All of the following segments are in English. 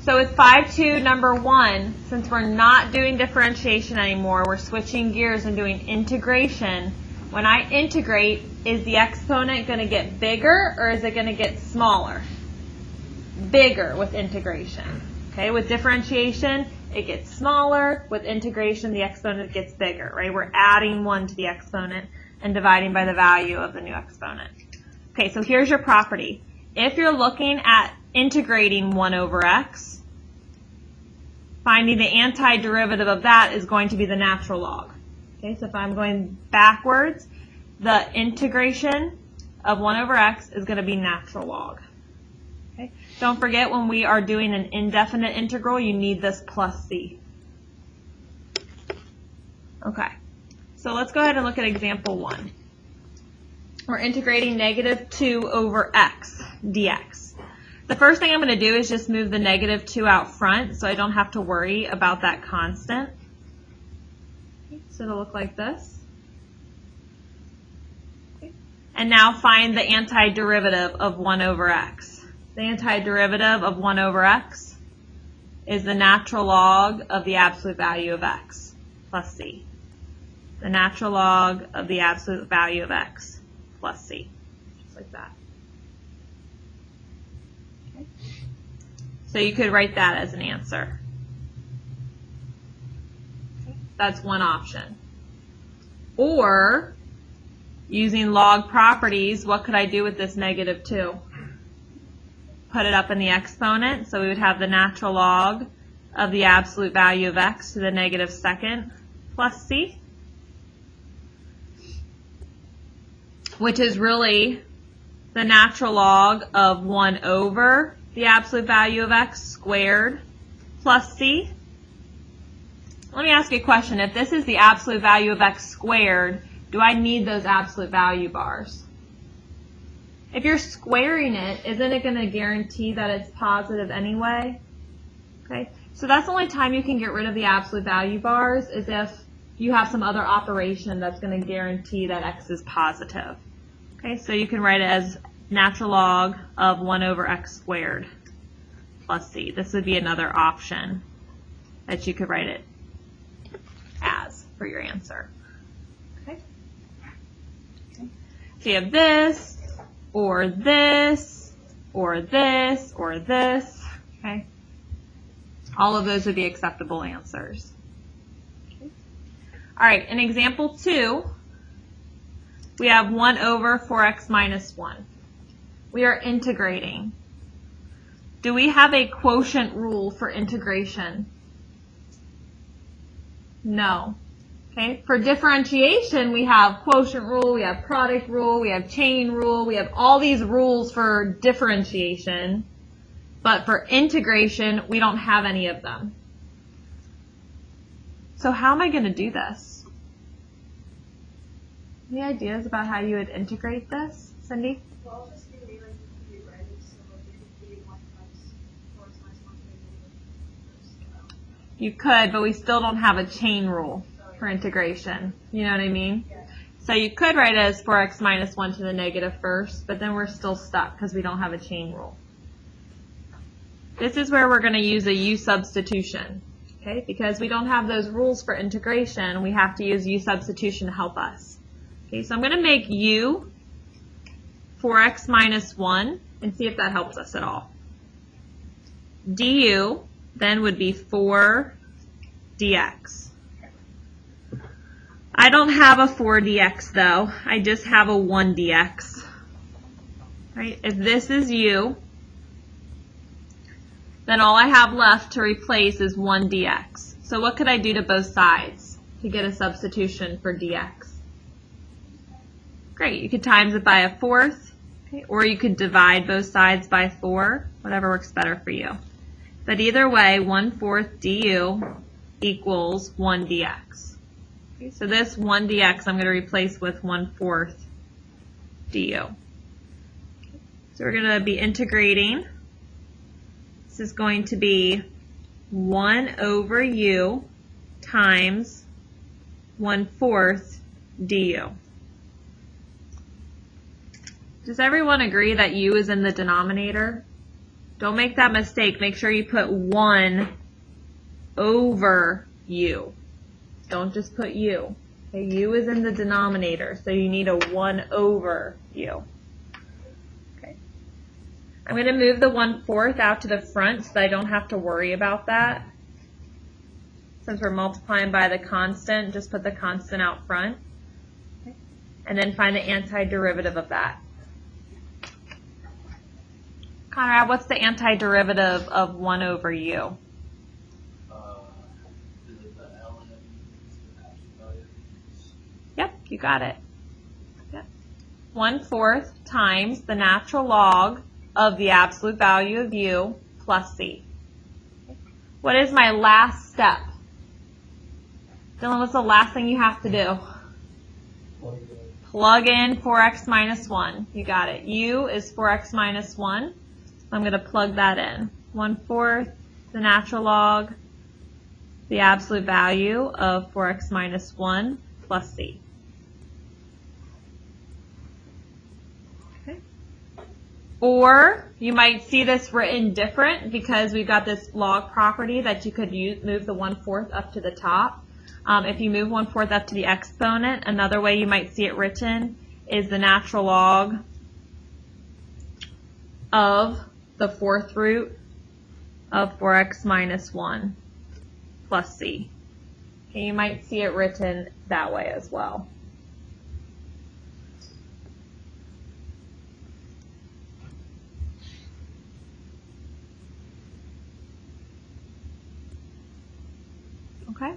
So with 5.2, number 1, since we're not doing differentiation anymore, we're switching gears and doing integration. When I integrate, is the exponent going to get bigger or is it going to get smaller? Bigger with integration. Okay, with differentiation, it gets smaller. With integration, the exponent gets bigger, right? We're adding 1 to the exponent and dividing by the value of the new exponent. Okay, so here's your property. If you're looking at integrating 1 over x, finding the antiderivative of that is going to be the natural log. Okay, so if I'm going backwards, the integration of 1 over x is going to be natural log. Okay, don't forget when we are doing an indefinite integral, you need this plus c. Okay, so let's go ahead and look at example 1. We're integrating negative 2 over x dx. The first thing I'm going to do is just move the negative 2 out front so I don't have to worry about that constant. Okay, so it'll look like this. Okay. And now find the antiderivative of 1 over x. The antiderivative of 1 over x is the natural log of the absolute value of x plus c. The natural log of the absolute value of x plus c. Just like that. Okay. So you could write that as an answer. Okay. That's one option. Or, using log properties, what could I do with this negative 2? Put it up in the exponent, so we would have the natural log of the absolute value of x to the negative second plus c, which is really the natural log of 1 over the absolute value of x squared plus c. Let me ask you a question. If this is the absolute value of x squared, do I need those absolute value bars? If you're squaring it, isn't it going to guarantee that it's positive anyway? Okay, so that's the only time you can get rid of the absolute value bars is if you have some other operation that's going to guarantee that x is positive. Okay, so you can write it as natural log of 1 over x squared plus c. This would be another option that you could write it as for your answer. Okay. Okay. So you have this, or this, or this, or this. Okay. All of those would be acceptable answers. Okay. All right, in example 2, we have 1 over 4x minus 1. We are integrating. Do we have a quotient rule for integration? No. Okay. For differentiation, we have quotient rule, we have product rule, we have chain rule, we have all these rules for differentiation. But for integration, we don't have any of them. So how am I going to do this? Any ideas about how you would integrate this, Cindy? Well, I'll just be rewriting so it would be 1 times 4 times 1 to the You could, but we still don't have a chain rule for integration. You know what I mean? Yeah. So you could write it as 4x minus 1 to the negative first, but then we're still stuck because we don't have a chain rule. This is where we're going to use a u substitution. Okay? Because we don't have those rules for integration, we have to use u substitution to help us. Okay, so I'm going to make u 4x minus 1 and see if that helps us at all. Du then would be 4 dx. I don't have a 4 dx though. I just have a 1 dx. Right? If this is u, then all I have left to replace is 1 dx. So what could I do to both sides to get a substitution for dx? Great, you could times it by a fourth, okay, or you could divide both sides by 4, whatever works better for you. But either way, 1/4 du equals 1 dx. Okay, so this 1 dx I'm going to replace with 1/4 du. Okay, so we're going to be integrating. This is going to be 1 over u times 1/4 du. Does everyone agree that u is in the denominator? Don't make that mistake. Make sure you put 1 over u. Don't just put u. Okay, u is in the denominator, so you need a 1 over u. Okay. I'm going to move the 1/4 out to the front so that I don't have to worry about that. Since we're multiplying by the constant, just put the constant out front. Okay. And then find the antiderivative of that. Conrad, what's the antiderivative of 1 over u? Is it the ln absolute value? Yep, you got it. Yep. 1/4 times the natural log of the absolute value of u plus c. What is my last step? Dylan, what's the last thing you have to do? Plug in 4x minus 1. You got it. U is 4x minus 1. I'm going to plug that in. 1/4, the natural log, the absolute value of 4x minus 1 plus c. Okay. Or you might see this written different because we've got this log property that you could move the 1/4 up to the top. If you move 1/4 up to the exponent, another way you might see it written is the natural log of the 4th root of 4x minus 1 plus c. Okay, you might see it written that way as well. Okay?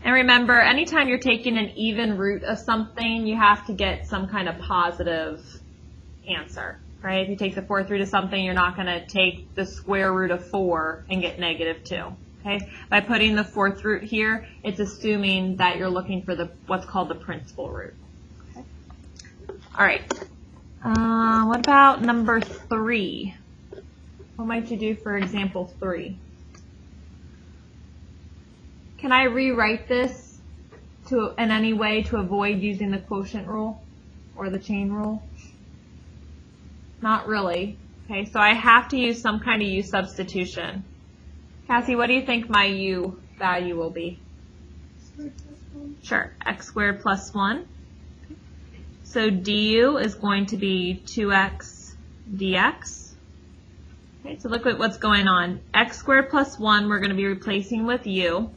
And remember, anytime you're taking an even root of something, you have to get some kind of positive answer. Right? If you take the 4th root of something, you're not going to take the square root of 4 and get -2. Okay? By putting the 4th root here, it's assuming that you're looking for what's called the principal root. Okay? All right. What about number 3? What might you do for example 3? Can I rewrite this in any way to avoid using the quotient rule or the chain rule? Not really. Okay, so I have to use some kind of u substitution. Cassie, what do you think my u value will be? Sure, x squared plus 1. So du is going to be 2x dx. Okay, so look at what's going on. X squared plus 1 we're going to be replacing with u.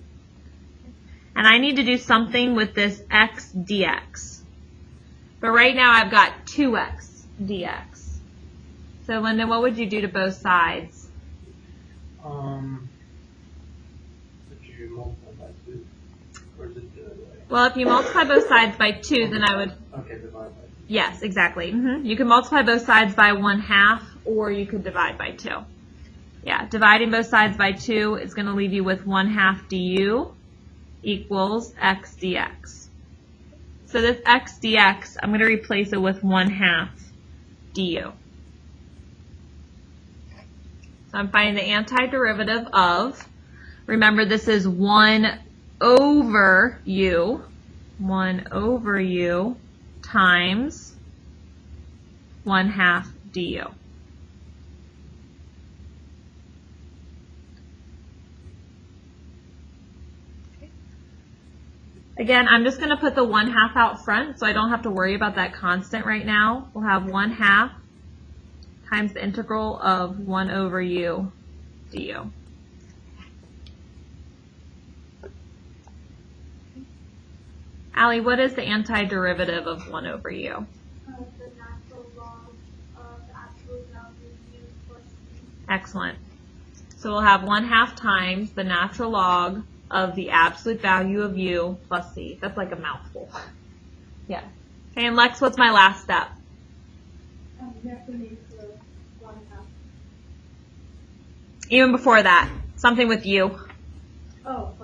And I need to do something with this x dx. But right now I've got 2x dx. So Linda, what would you do to both sides? Would you multiply by 2? Or is it the other way? Well, if you multiply both sides by 2, then I would... Okay, divide by 2. Yes, exactly. You can multiply both sides by 1/2, or you could divide by 2. Yeah, dividing both sides by 2 is going to leave you with 1/2 du equals x dx. So this x dx, I'm going to replace it with 1/2 du. So I'm finding the antiderivative of, remember this is 1 over u, 1 over u times 1/2 du. Again, I'm just going to put the 1/2 out front so I don't have to worry about that constant right now. We'll have 1/2 times the integral of 1 over u du. Allie, what is the antiderivative of 1 over u? The natural log of the absolute value of u plus c. Excellent. So we'll have 1/2 times the natural log of the absolute value of u plus c. That's like a mouthful. Yeah. Okay, and Lex, what's my last step? You have to make the 1/2. Even before that, something with u. Oh,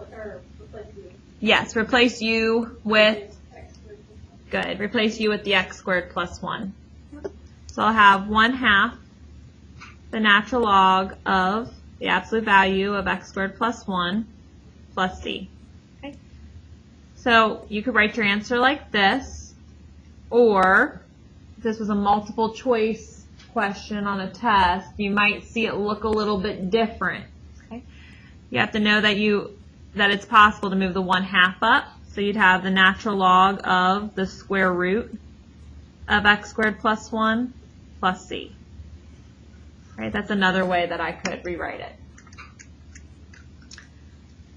replace u. Yes, replace u with, X squared plus 1. good, replace u with the x squared plus 1. So I'll have 1/2 the natural log of the absolute value of x squared plus 1 plus c. Okay. So you could write your answer like this, or if this was a multiple choice question on a test, you might see it look a little bit different. Okay? You have to know that it's possible to move the 1/2 up. So you'd have the natural log of the square root of x squared plus 1 plus c. Right? That's another way that I could rewrite it.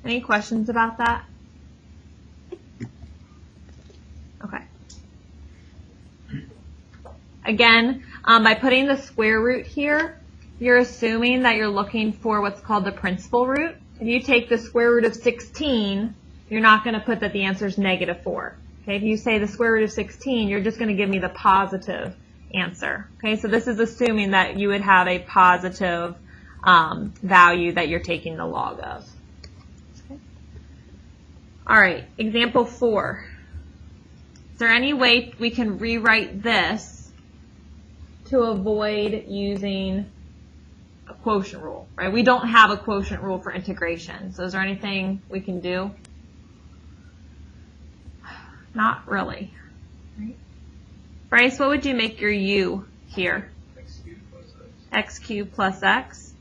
Any questions about that? Okay. Again, by putting the square root here, you're assuming that you're looking for what's called the principal root. If you take the square root of 16, you're not going to put that the answer is -4. Okay, if you say the square root of 16, you're just going to give me the positive answer. Okay, so this is assuming that you would have a positive value that you're taking the log of. Okay. All right, example 4. Is there any way we can rewrite this to avoid using a quotient rule, right? We don't have a quotient rule for integration. So is there anything we can do? Not really. Right? Bryce, what would you make your u here? X cubed plus X. X cubed plus x.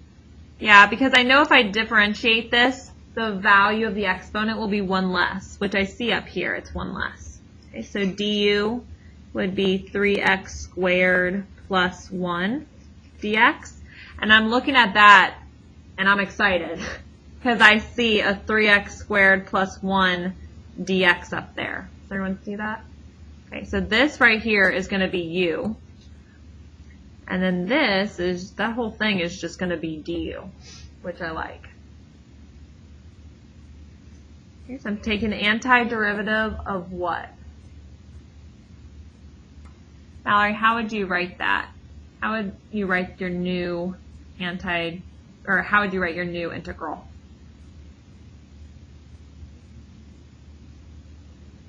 Yeah, because I know if I differentiate this, the value of the exponent will be 1 less, which I see up here. It's 1 less. Okay, so du would be 3x squared plus 1 dx. And I'm looking at that, and I'm excited because I see a 3x squared plus 1 dx up there. Does everyone see that? Okay, so this right here is going to be u. And then that whole thing is just going to be du, which I like. Okay, so I'm taking the antiderivative of what? Mallory, how would you write that? How would you write your new how would you write your new integral?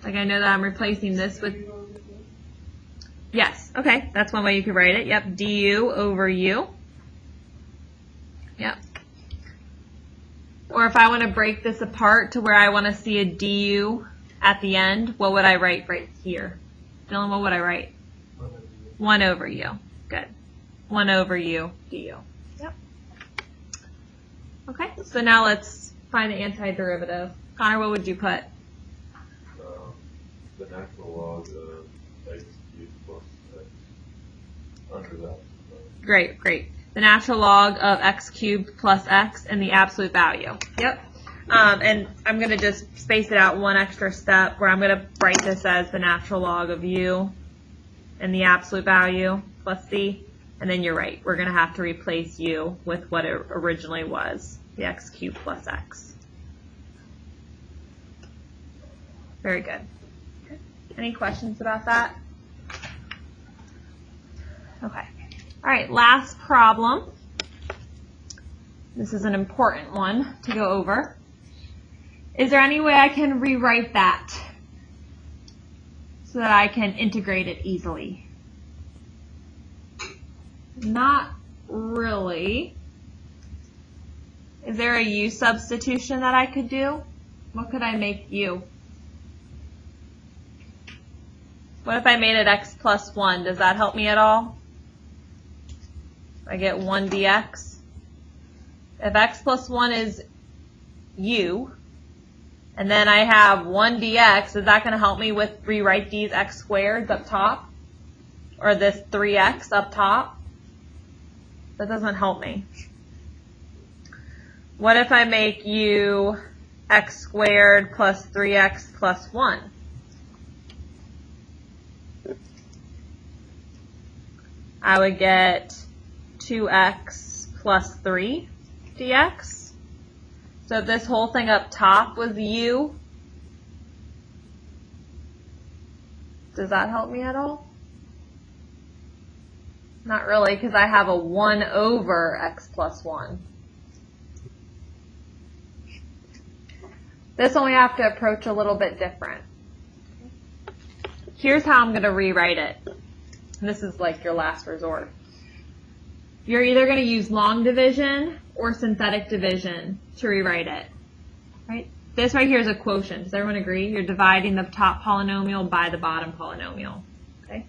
Like I know that I'm replacing this with, yes, okay, that's one way you could write it. Yep, du over u. Yep. Or if I want to break this apart to where I want to see a du at the end, what would I write right here? Dylan, what would I write? 1 over u. Good. 1 over u du. Yep. Okay, so now let's find the antiderivative. Connor, what would you put? The natural log of x cubed plus x under that. Great, great. The natural log of x cubed plus x and the absolute value. Yep. And I'm going to just space it out one extra step where I'm going to write this as the natural log of u and the absolute value plus c. And then you're right. We're going to have to replace u with what it originally was, the x cubed plus x. Very good. Any questions about that? Okay. All right, last problem. This is an important one to go over. Is there any way I can rewrite that so that I can integrate it easily? Not really. Is there a u substitution that I could do? What could I make u? What if I made it x plus 1? Does that help me at all? I get 1 dx. If x plus 1 is u, and then I have 1 dx, is that going to help me with rewrite these x squareds up top? Or this 3x up top? That doesn't help me. What if I make u x squared plus 3x plus 1? I would get 2x plus 3 dx. So if this whole thing up top was u, does that help me at all? Not really, because I have a 1 over x plus 1. This one we have to approach a little bit different. Here's how I'm going to rewrite it. And this is like your last resort. You're either going to use long division or synthetic division to rewrite it. Right? This right here is a quotient. Does everyone agree? You're dividing the top polynomial by the bottom polynomial. Okay?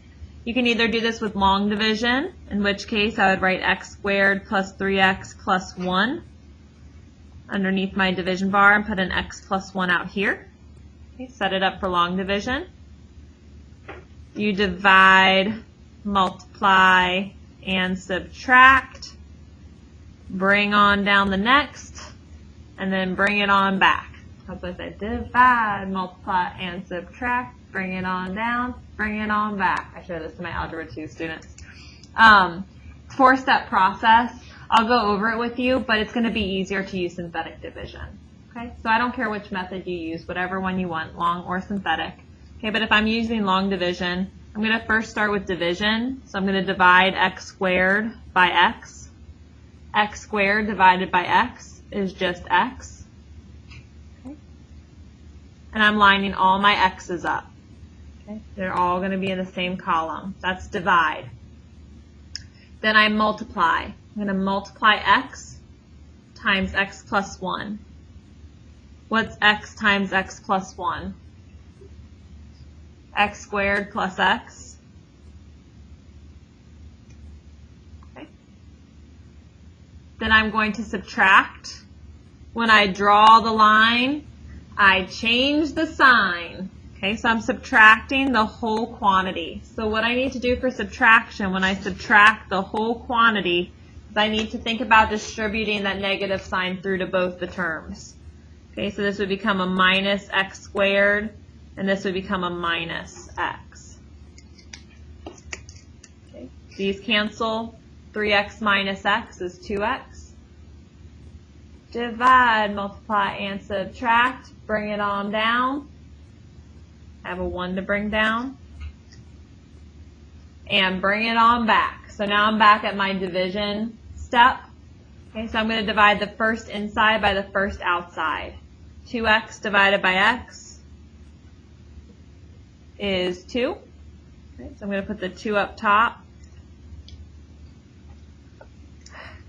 You can either do this with long division, in which case I would write x squared plus 3x plus 1 underneath my division bar and put an x plus 1 out here. Okay, set it up for long division. You divide, multiply, and subtract. Bring on down the next, and then bring it on back. That's what I said. Divide, multiply, and subtract. Bring it on down, bring it on back. I show this to my Algebra 2 students. 4-step process. I'll go over it with you, but it's going to be easier to use synthetic division. Okay, so I don't care which method you use, whatever one you want, long or synthetic. Okay, but if I'm using long division, I'm going to first start with division. So I'm going to divide x squared by x. X squared divided by x is just x. Okay. And I'm lining all my x's up. Okay. They're all going to be in the same column. That's divide. Then I multiply. I'm going to multiply x times x plus 1. What's x times x plus 1? X squared plus x. Okay. Then I'm going to subtract. When I draw the line, I change the sign. Okay, so I'm subtracting the whole quantity. So what I need to do for subtraction, when I subtract the whole quantity, is I need to think about distributing that negative sign through to both the terms. Okay, so this would become a minus x squared, and this would become a minus x. Okay. These cancel. 3x minus x is 2x. Divide, multiply, and subtract. Bring it on down. I have a 1 to bring down. And bring it on back. So now I'm back at my division step. Okay, so I'm going to divide the first inside by the first outside. 2x divided by x is 2. Okay, so I'm going to put the 2 up top.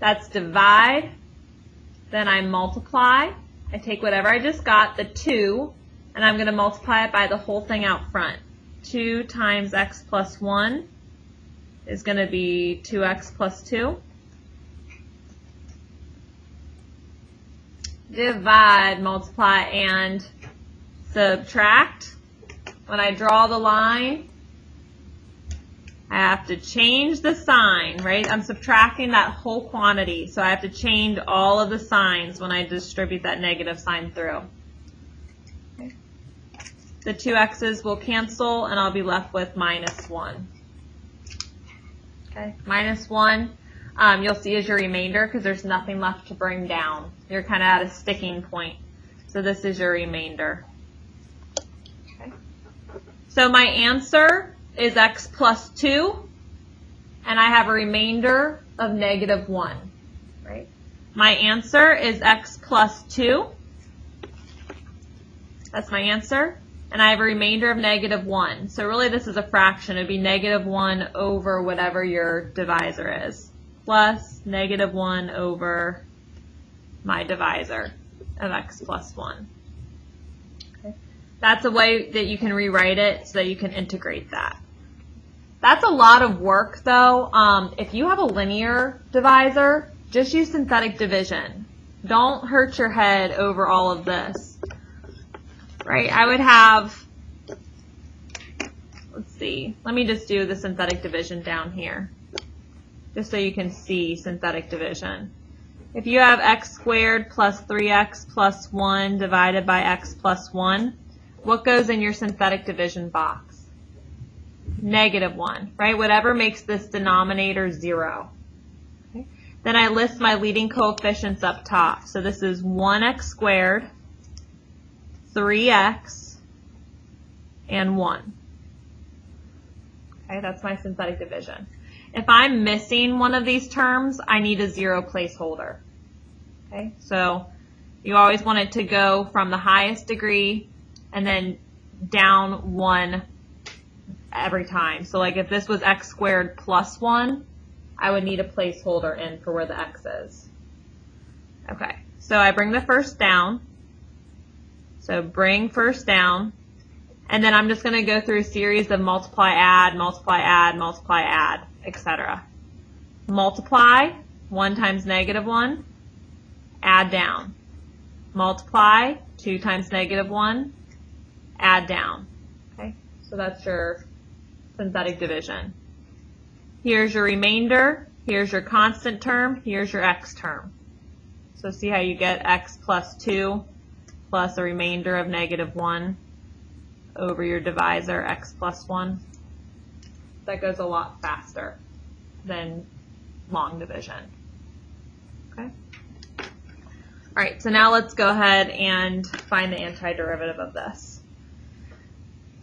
That's divide. Then I multiply. I take whatever I just got, the 2, and I'm going to multiply it by the whole thing out front. 2 times x plus 1 is going to be 2x plus 2. Divide, multiply, and subtract. When I draw the line, I have to change the sign, right? I'm subtracting that whole quantity, so I have to change all of the signs when I distribute that negative sign through. Okay. The 2 x's will cancel, and I'll be left with minus 1. Okay, minus 1. You'll see as your remainder because there's nothing left to bring down. You're kind of at a sticking point. So this is your remainder. Okay. So my answer is x plus 2, and I have a remainder of negative 1. Right? My answer is x plus 2. That's my answer. And I have a remainder of negative 1. So really this is a fraction. It would be negative 1 over whatever your divisor is, plus negative 1 over my divisor of x plus 1. Okay. That's a way that you can rewrite it so that you can integrate that. That's a lot of work though. If you have a linear divisor, just use synthetic division. Don't hurt your head over all of this. Right? I would have, let's see, let me just do the synthetic division down here, just so you can see synthetic division. If you have x squared plus 3x plus 1 divided by x plus 1, what goes in your synthetic division box? Negative 1, right? Whatever makes this denominator 0. Okay. Then I list my leading coefficients up top. So this is 1x squared, 3x, and 1. Okay, that's my synthetic division. If I'm missing one of these terms, I need a 0 placeholder. Okay, so you always want it to go from the highest degree and then down 1 every time. So like if this was x squared plus 1, I would need a placeholder in for where the x is. Okay, so I bring the first down. So bring first down, And then I'm just going to go through a series of multiply, add, multiply, add, multiply, add, etc. Multiply, 1 times negative 1, add down. Multiply, 2 times negative 1, add down. Okay, so that's your synthetic division. Here's your remainder, here's your constant term, here's your x term. So see how you get x plus 2 plus a remainder of negative 1 over your divisor x plus 1. That goes a lot faster than long division. Okay. All right, so now let's go ahead and find the antiderivative of this.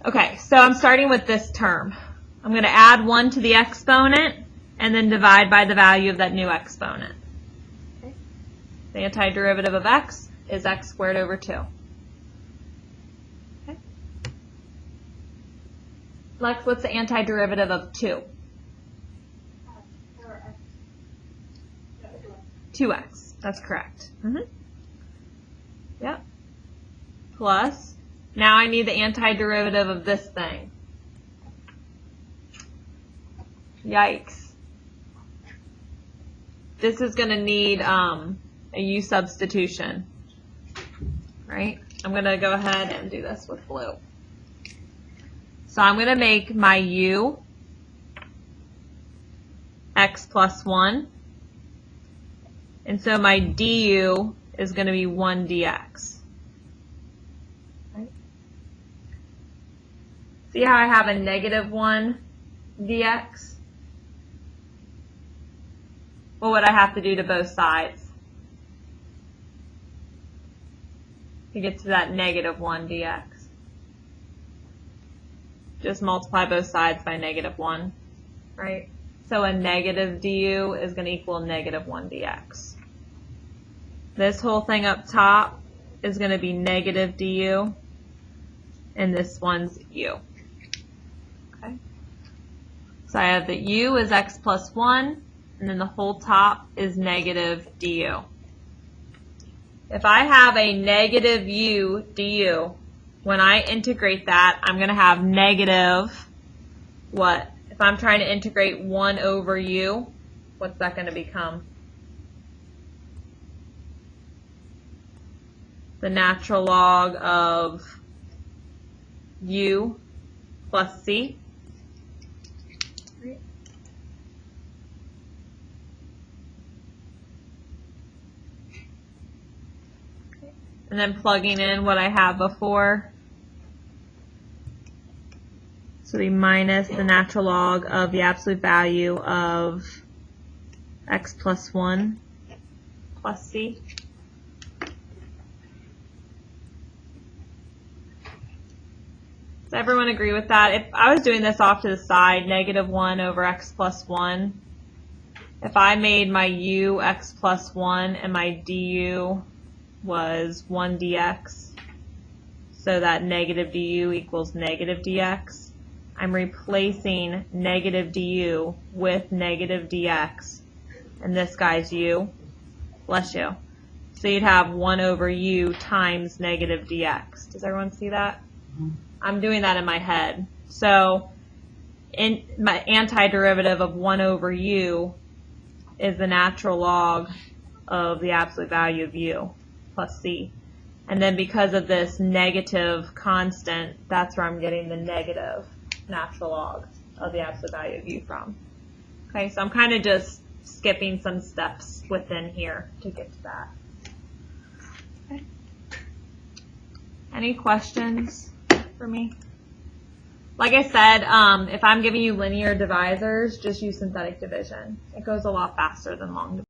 Okay, so I'm starting with this term. I'm going to add 1 to the exponent and then divide by the value of that new exponent. Okay. The antiderivative of x is x squared over 2. Okay. Lex, what's the antiderivative of 2? Or x. Yeah, 2x. That's correct. Yep. Plus, now I need the antiderivative of this thing. Yikes. This is going to need a u substitution, right? I'm going to go ahead and do this with blue. So I'm going to make my u x plus 1. And so my du is going to be 1 dx. Right? See how I have a negative 1 dx? What would I have to do to both sides to get to that negative 1 dx? Just multiply both sides by negative 1, right? So a negative du is going to equal negative 1 dx. This whole thing up top is going to be negative du, and this one's u. Okay. So I have that u is x plus 1, and then the whole top is negative du. If I have a negative u du, when I integrate that, I'm going to have negative what? If I'm trying to integrate 1 over u, what's that going to become? The natural log of u plus c. And then plugging in what I had before. So we minus the natural log of the absolute value of x plus 1 plus c. Does everyone agree with that? If I was doing this off to the side, negative 1 over x plus 1, if I made my u x plus 1 and my du was 1 dx, so that negative du equals negative dx, I'm replacing negative du with negative dx, and this guy's u. Bless you. So you'd have 1 over u times negative dx. Does everyone see that? I'm doing that in my head. So in my antiderivative of 1 over u is the natural log of the absolute value of u plus c. And then because of this negative constant, that's where I'm getting the negative natural log of the absolute value of u from. Okay, so I'm kind of just skipping some steps within here to get to that. Okay. Any questions for me? Like I said, if I'm giving you linear divisors, just use synthetic division. It goes a lot faster than long division.